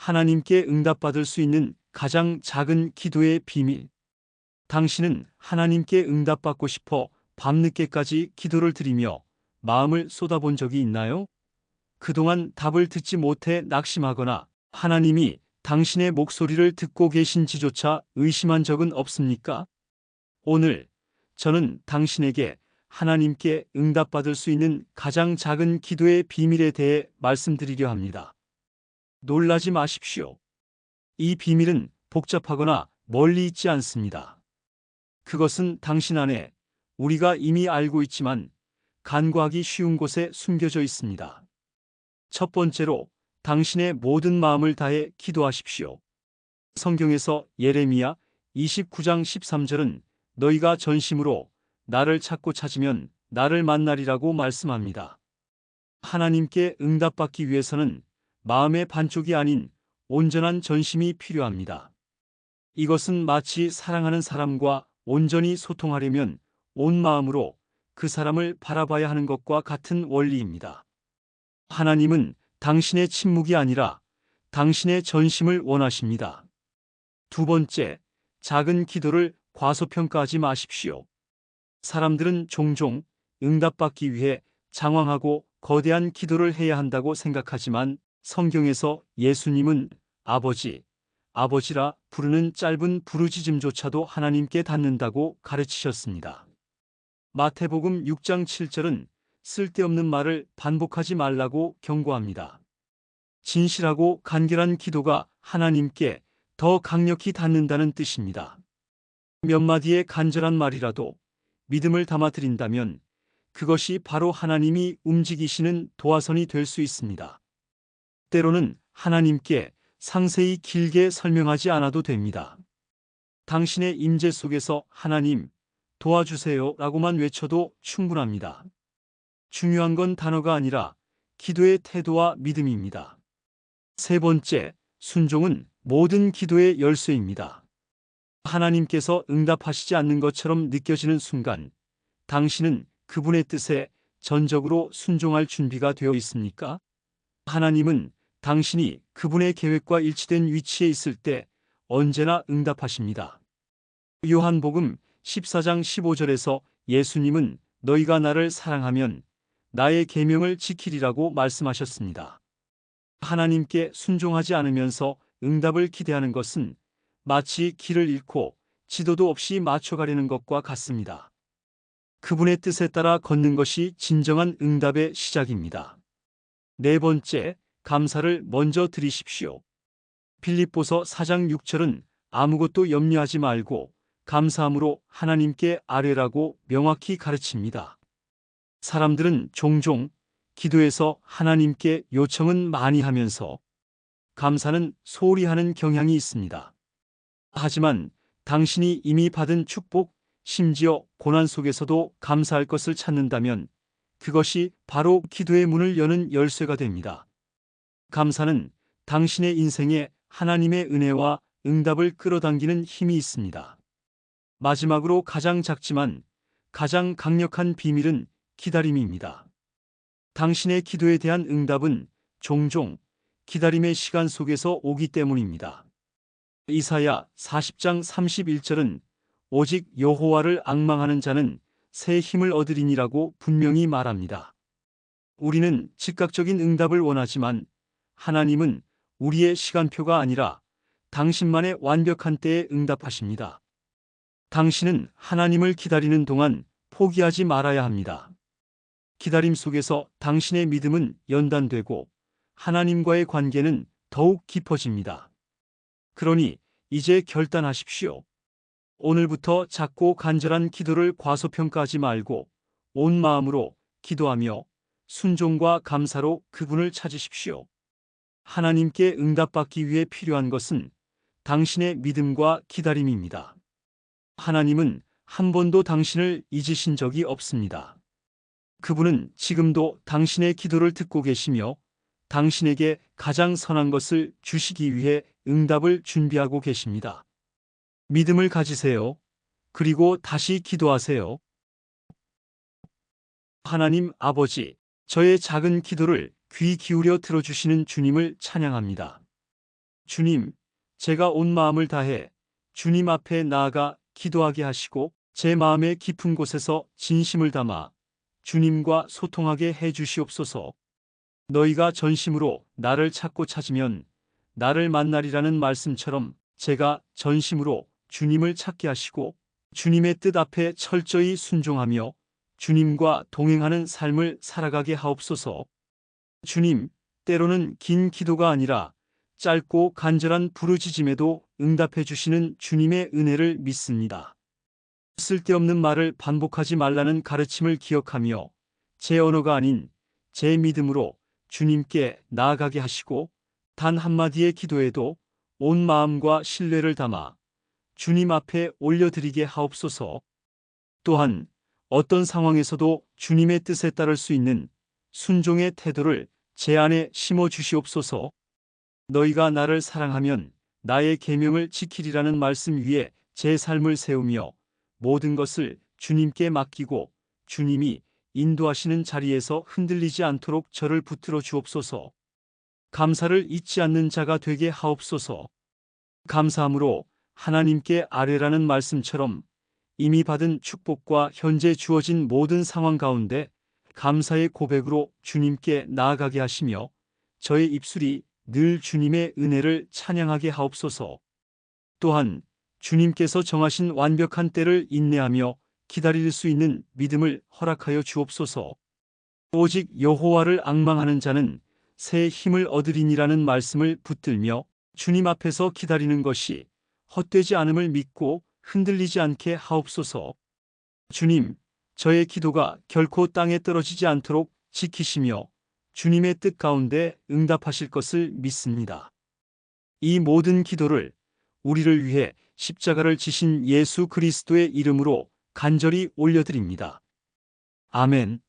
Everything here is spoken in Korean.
하나님께 응답받을 수 있는 가장 작은 기도의 비밀. 당신은 하나님께 응답받고 싶어 밤늦게까지 기도를 드리며 마음을 쏟아본 적이 있나요? 그동안 답을 듣지 못해 낙심하거나 하나님이 당신의 목소리를 듣고 계신지조차 의심한 적은 없습니까? 오늘 저는 당신에게 하나님께 응답받을 수 있는 가장 작은 기도의 비밀에 대해 말씀드리려 합니다. 놀라지 마십시오. 이 비밀은 복잡하거나 멀리 있지 않습니다. 그것은 당신 안에 우리가 이미 알고 있지만 간과하기 쉬운 곳에 숨겨져 있습니다. 첫 번째로 당신의 모든 마음을 다해 기도하십시오. 성경에서 예레미야 29장 13절은 너희가 전심으로 나를 찾고 찾으면 나를 만나리라고 말씀합니다. 하나님께 응답받기 위해서는 마음의 반쪽이 아닌 온전한 전심이 필요합니다. 이것은 마치 사랑하는 사람과 온전히 소통하려면 온 마음으로 그 사람을 바라봐야 하는 것과 같은 원리입니다. 하나님은 당신의 침묵이 아니라 당신의 전심을 원하십니다. 두 번째, 작은 기도를 과소평가하지 마십시오. 사람들은 종종 응답받기 위해 장황하고 거대한 기도를 해야 한다고 생각하지만 성경에서 예수님은 아버지, 아버지라 부르는 짧은 부르짖음조차도 하나님께 닿는다고 가르치셨습니다. 마태복음 6장 7절은 쓸데없는 말을 반복하지 말라고 경고합니다. 진실하고 간결한 기도가 하나님께 더 강력히 닿는다는 뜻입니다. 몇 마디의 간절한 말이라도 믿음을 담아 드린다면 그것이 바로 하나님이 움직이시는 도화선이 될 수 있습니다. 때로는 하나님께 상세히 길게 설명하지 않아도 됩니다. 당신의 임재 속에서 하나님, 도와주세요 라고만 외쳐도 충분합니다. 중요한 건 단어가 아니라 기도의 태도와 믿음입니다. 세 번째, 순종은 모든 기도의 열쇠입니다. 하나님께서 응답하시지 않는 것처럼 느껴지는 순간, 당신은 그분의 뜻에 전적으로 순종할 준비가 되어 있습니까? 하나님은 당신이 그분의 계획과 일치된 위치에 있을 때 언제나 응답하십니다. 요한복음 14장 15절에서 예수님은 너희가 나를 사랑하면 나의 계명을 지키리라고 말씀하셨습니다. 하나님께 순종하지 않으면서 응답을 기대하는 것은 마치 길을 잃고 지도도 없이 맞춰가려는 것과 같습니다. 그분의 뜻에 따라 걷는 것이 진정한 응답의 시작입니다. 네 번째, 감사를 먼저 드리십시오. 빌립보서 4장 6절은 아무것도 염려하지 말고 감사함으로 하나님께 아뢰라고 명확히 가르칩니다. 사람들은 종종 기도에서 하나님께 요청은 많이 하면서 감사는 소홀히 하는 경향이 있습니다. 하지만 당신이 이미 받은 축복, 심지어 고난 속에서도 감사할 것을 찾는다면 그것이 바로 기도의 문을 여는 열쇠가 됩니다. 감사는 당신의 인생에 하나님의 은혜와 응답을 끌어당기는 힘이 있습니다. 마지막으로 가장 작지만 가장 강력한 비밀은 기다림입니다. 당신의 기도에 대한 응답은 종종 기다림의 시간 속에서 오기 때문입니다. 이사야 40장 31절은 오직 여호와를 앙망하는 자는 새 힘을 얻으리니라고 분명히 말합니다. 우리는 즉각적인 응답을 원하지만 하나님은 우리의 시간표가 아니라 당신만의 완벽한 때에 응답하십니다. 당신은 하나님을 기다리는 동안 포기하지 말아야 합니다. 기다림 속에서 당신의 믿음은 연단되고 하나님과의 관계는 더욱 깊어집니다. 그러니 이제 결단하십시오. 오늘부터 작고 간절한 기도를 과소평가하지 말고 온 마음으로 기도하며 순종과 감사로 그분을 찾으십시오. 하나님께 응답받기 위해 필요한 것은 당신의 믿음과 기다림입니다. 하나님은 한 번도 당신을 잊으신 적이 없습니다. 그분은 지금도 당신의 기도를 듣고 계시며 당신에게 가장 선한 것을 주시기 위해 응답을 준비하고 계십니다. 믿음을 가지세요. 그리고 다시 기도하세요. 하나님 아버지, 저의 작은 기도를 귀 기울여 들어주시는 주님을 찬양합니다. 주님, 제가 온 마음을 다해 주님 앞에 나아가 기도하게 하시고 제 마음의 깊은 곳에서 진심을 담아 주님과 소통하게 해 주시옵소서. 너희가 전심으로 나를 찾고 찾으면 나를 만나리라는 말씀처럼 제가 전심으로 주님을 찾게 하시고 주님의 뜻 앞에 철저히 순종하며 주님과 동행하는 삶을 살아가게 하옵소서. 주님, 때로는 긴 기도가 아니라 짧고 간절한 부르짖음에도 응답해 주시는 주님의 은혜를 믿습니다. 쓸데없는 말을 반복하지 말라는 가르침을 기억하며 제 언어가 아닌 제 믿음으로 주님께 나아가게 하시고 단 한마디의 기도에도 온 마음과 신뢰를 담아 주님 앞에 올려드리게 하옵소서. 또한 어떤 상황에서도 주님의 뜻에 따를 수 있는 순종의 태도를 제 안에 심어 주시옵소서. 너희가 나를 사랑하면 나의 계명을 지키리라는 말씀 위에 제 삶을 세우며 모든 것을 주님께 맡기고 주님이 인도하시는 자리에서 흔들리지 않도록 저를 붙들어 주옵소서. 감사를 잊지 않는 자가 되게 하옵소서. 감사함으로 하나님께 아뢰라는 말씀처럼 이미 받은 축복과 현재 주어진 모든 상황 가운데 감사의 고백으로 주님께 나아가게 하시며 저의 입술이 늘 주님의 은혜를 찬양하게 하옵소서. 또한 주님께서 정하신 완벽한 때를 인내하며 기다릴 수 있는 믿음을 허락하여 주옵소서. 오직 여호와를 앙망하는 자는 새 힘을 얻으리니라는 말씀을 붙들며 주님 앞에서 기다리는 것이 헛되지 않음을 믿고 흔들리지 않게 하옵소서. 주님, 저의 기도가 결코 땅에 떨어지지 않도록 지키시며 주님의 뜻 가운데 응답하실 것을 믿습니다. 이 모든 기도를 우리를 위해 십자가를 지신 예수 그리스도의 이름으로 간절히 올려드립니다. 아멘.